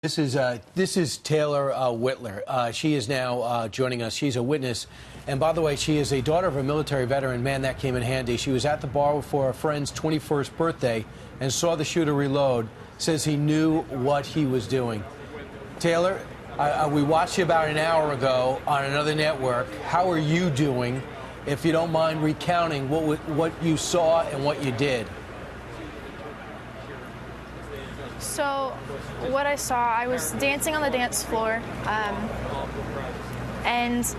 This is Teylor Whittler. She is now joining us. She's a witness, and by the way, she is a daughter of a military veteran. Man, that came in handy. She was at the bar for a friend's 21st birthday and saw the shooter reload. Says he knew what he was doing. Teylor, we watched you about an hour ago on another network. How are you doing? If you don't mind recounting what you saw and what you did. So what I saw, I was dancing on the dance floor, and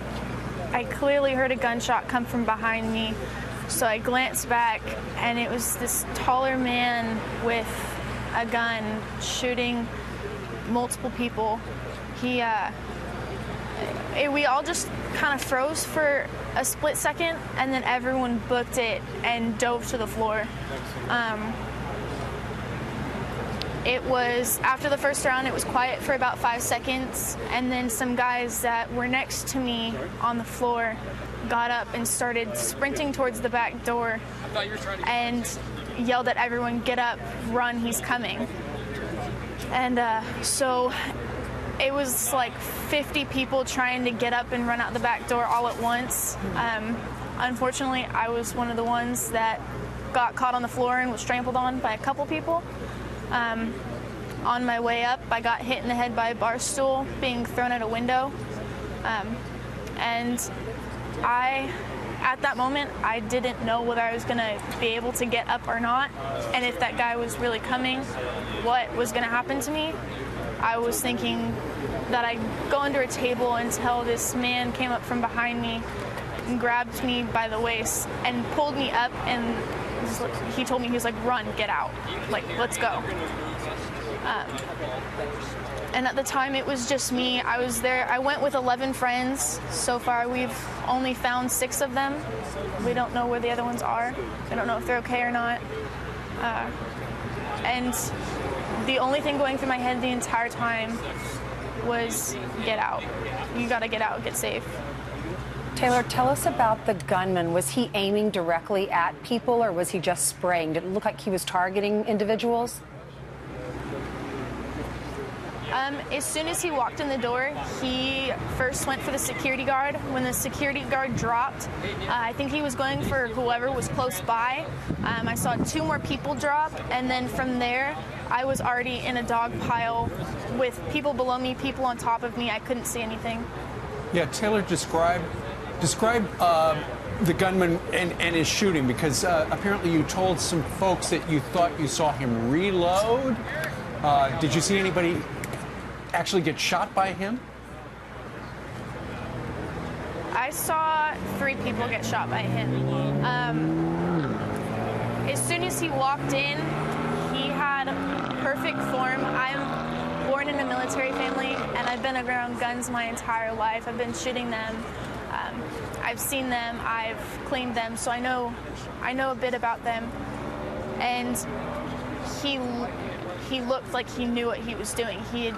I clearly heard a gunshot come from behind me. So I glanced back, and it was this taller man with a gun shooting multiple people. We all just kind of froze for a split second, and then everyone booked it and dove to the floor. It was, after the first round, it was quiet for about 5 seconds, and then some guys that were next to me on the floor got up and started sprinting towards the back door and yelled at everyone, "Get up, run, he's coming." And so it was like 50 people trying to get up and run out the back door all at once. Unfortunately, I was one of the ones that got caught on the floor and was trampled on by a couple people. On my way up, I got hit in the head by a bar stool being thrown out a window. And at that moment, I didn't know whether I was going to be able to get up or not, and if that guy was really coming, what was going to happen to me. I was thinking that I'd go under a table until this man came up from behind me and grabbed me by the waist and pulled me up, and he told me, he was like, "Run, get out, like, let's go." And at the time, it was just me. I was there. I went with 11 friends. So far, we've only found 6 of them. We don't know where the other ones are. I don't know if they're okay or not. And the only thing going through my head the entire time was, get out. You gotta get out, get safe. Teylor, tell us about the gunman. Was he aiming directly at people, or was he just spraying? Did it look like he was targeting individuals? As soon as he walked in the door, he first went for the security guard. When the security guard dropped, I think he was going for whoever was close by. I saw 2 more people drop, and then from there, I was already in a dog pile with people below me, people on top of me. I couldn't see anything. Yeah, Teylor, describe the gunman and his shooting, because apparently you told some folks that you thought you saw him reload. Did you see anybody actually get shot by him? I saw 3 people get shot by him. As soon as he walked in, he had perfect form. I'm born in a military family, and I've been around guns my entire life. I've been shooting them. I've seen them. I've cleaned them, so I know a bit about them. And he looked like he knew what he was doing. He had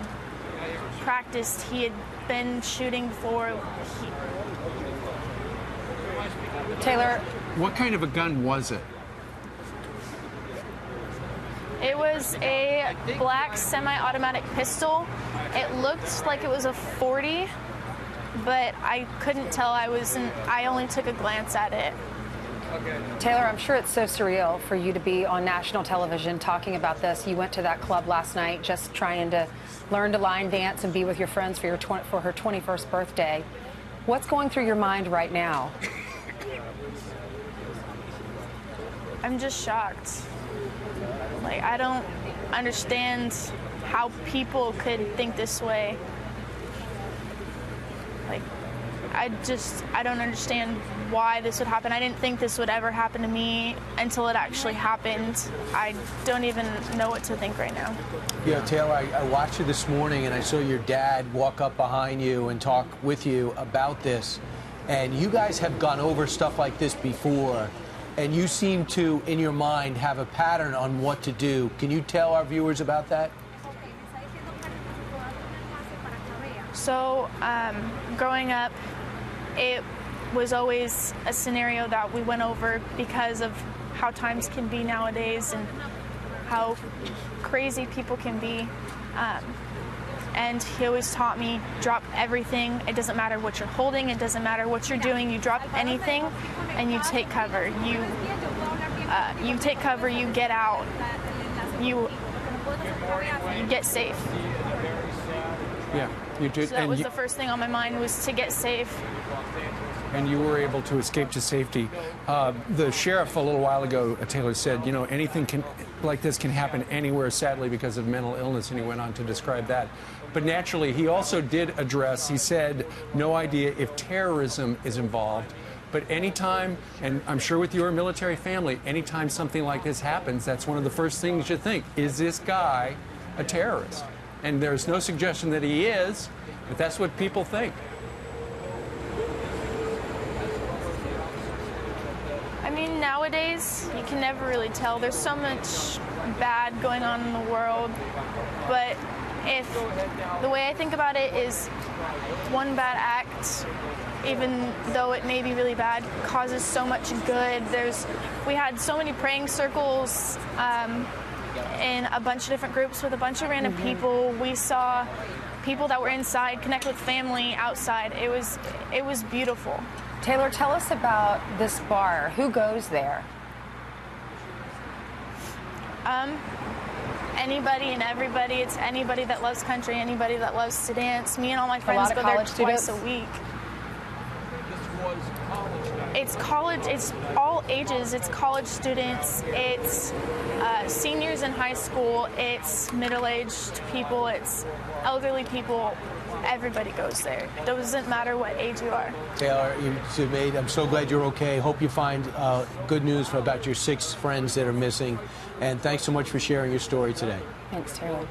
practiced. He had been shooting before. Teylor, what kind of a gun was it? It was a black semi-automatic pistol. It looked like it was a .40, but I couldn't tell. I only took a glance at it. Teylor, I'm sure it's so surreal for you to be on national television talking about this. You went to that club last night just trying to learn to line dance and be with your friends for her 21st birthday. What's going through your mind right now? I'm just shocked. Like, I don't understand how people could think this way. Like, I don't understand why this would happen. I didn't think this would ever happen to me until it actually happened. I don't even know what to think right now. Yeah, Teylor, I watched you this morning, and I saw your dad walk up behind you and talk with you about this. And you guys have gone over stuff like this before, and you seem to, in your mind, have a pattern on what to do. Can you tell our viewers about that? So, growing up, it was always a scenario that we went over because of how times can be nowadays and how crazy people can be. and he always taught me, drop everything. It doesn't matter what you're holding. It doesn't matter what you're doing. You drop anything and you take cover. You take cover, you get out, you get safe. Yeah, you did. So that was the first thing on my mind, was to get safe. And you were able to escape to safety. The sheriff a little while ago, Teylor, said, you know, anything like this can happen anywhere, sadly, because of mental illness, and he went on to describe that. But naturally, he also did address, he said, no idea if terrorism is involved. But anytime, and I'm sure with your military family, anytime something like this happens, that's one of the first things you think, is this guy a terrorist? And there's no suggestion that he is, but that's what people think. I mean, nowadays, you can never really tell. There's so much bad going on in the world, but the way I think about it is, one bad act, even though it may be really bad, causes so much good. We had so many praying circles in a bunch of different groups with a bunch of random people. We saw people that were inside connect with family outside. It was beautiful. Teylor, tell us about this bar. Who goes there? Anybody and everybody. It's anybody that loves country, anybody that loves to dance. Me and all my friends go there twice a week. It's college, it's all ages, it's college students, it's seniors in high school, it's middle-aged people, it's elderly people. Everybody goes there. It doesn't matter what age you are. Teylor, I'm so glad you're okay. Hope you find good news about your 6 friends that are missing. And thanks so much for sharing your story today. Thanks, Teylor.